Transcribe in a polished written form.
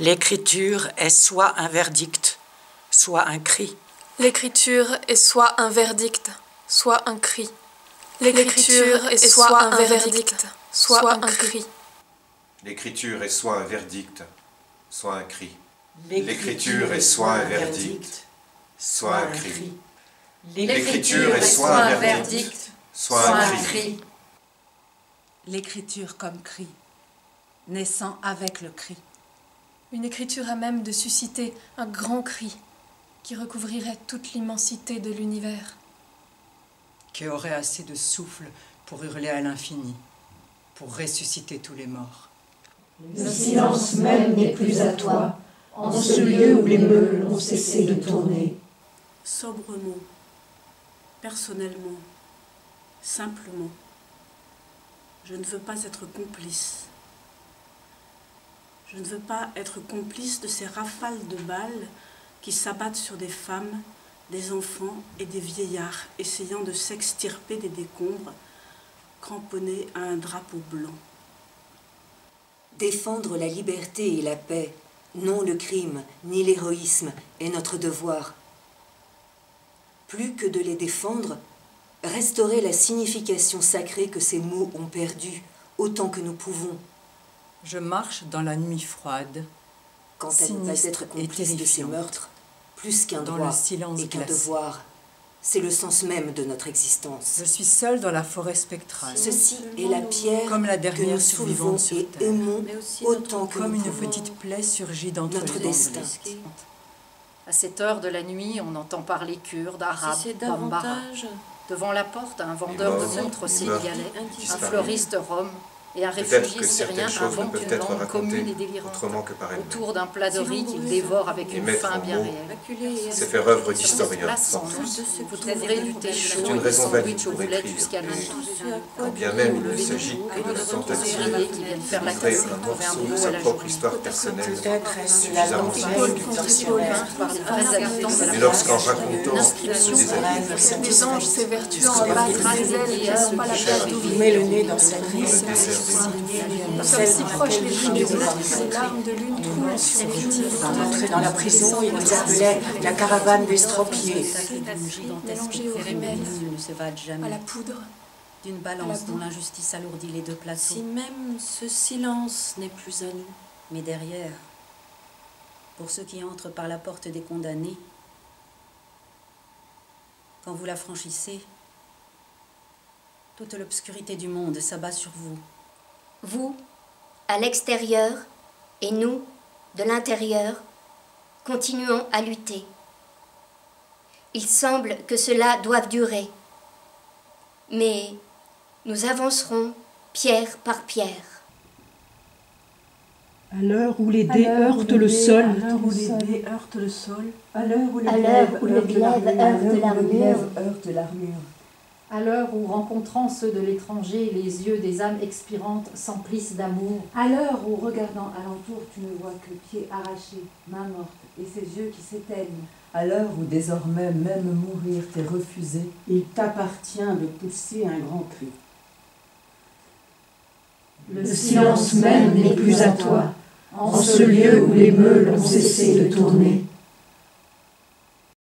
L'écriture est soit un verdict, soit un cri. L'écriture est soit un verdict, soit un cri. L'écriture est soit un verdict, soit un cri. L'écriture est soit un verdict, soit un cri. L'écriture est soit un verdict, soit un cri. L'écriture est soit un verdict, soit un cri. L'écriture comme cri, naissant avec le cri. Une écriture à même de susciter un grand cri qui recouvrirait toute l'immensité de l'univers. Qui aurait assez de souffle pour hurler à l'infini, pour ressusciter tous les morts. Le silence même n'est plus à toi, en ce lieu où les meules ont cessé de tourner. Sobrement, personnellement, simplement, je ne veux pas être complice. Je ne veux pas être complice de ces rafales de balles qui s'abattent sur des femmes, des enfants et des vieillards essayant de s'extirper des décombres, cramponnés à un drapeau blanc. Défendre la liberté et la paix, non le crime ni l'héroïsme, est notre devoir. Plus que de les défendre, restaurer la signification sacrée que ces mots ont perdue, autant que nous pouvons. Je marche dans la nuit froide, quant à ne pas être complice de ces meurtres, plus qu'un droit et qu'un devoir, c'est le sens même de notre existence. Je suis seule dans la forêt spectrale. Ceci est la pierre comme la que dernière nous survivante soulevons sur et terre, aimons autant que comme nous une pouvons. petite plaie surgit d'entre Notre les destin. À cette heure de la nuit, on entend parler Kurdes, Arabes, Si c'est Bambara. davantage Devant la porte, un vendeur de montres sénégalais, un disparus. fleuriste rom et un Peut-être réfugié que syrien certaines choses ne inventent peuvent une être langue commune et racontées délirante autrement que par elles-mêmes. autour d'un plat de riz qu'il dévore avec Et une mettre faim en bien mots, réelle. c'est faire œuvre Sur cette d'historien. place sans nom, vous trouverez du thé chaud C'est une et des raison valide sandwichs aux pour boulettes écrire. jusqu'à l'eau. Quand bien même il ne s'agit que de la tentation Ouvriers qui viennent faire la d'ouvrir cassette un pour un morceau de bout à sa la propre journée. histoire personnelle Peut-être est-ce la suffisamment langue simple. du tortionnaire. Par les vrais habitants de la Et lorsqu'en place, racontant l'inscription des sur la avis, Des anges s'évertuant Jusqu'à à battre la des ailes qui n'ont pas la place Il d'ouvrir. met le nez dans sa nuit, dans le désert Nous sommes si proches les unes des autres, les larmes de l'une trouvent sur les joues de Avant l'autre. d'entrer dans la prison, il nous appelait la caravane des estropiés. Mélangés au remède, ne s'évade à jamais la poudre. d'une balance dont l'injustice alourdit les deux plateaux. Si même ce silence n'est plus à nous. Mais derrière, pour ceux qui entrent par la porte des condamnés, quand vous la franchissez, toute l'obscurité du monde s'abat sur vous. Vous, à l'extérieur, et nous, de l'intérieur, continuons à lutter. Il semble que cela doive durer, mais nous avancerons pierre par pierre. À l'heure où les dés heurtent le sol, à l'heure où À l'heure où le glaive heurte l'armure, À l'heure où, rencontrant ceux de l'étranger, les yeux des âmes expirantes s'emplissent d'amour. à l'heure où, regardant alentour, tu ne vois que pieds arrachés, mains mortes et ces yeux qui s'éteignent, À l'heure où désormais même mourir t'est refusé, il t'appartient de pousser un grand cri. Le silence même n'est plus à toi, en ce lieu où les meules ont cessé de tourner.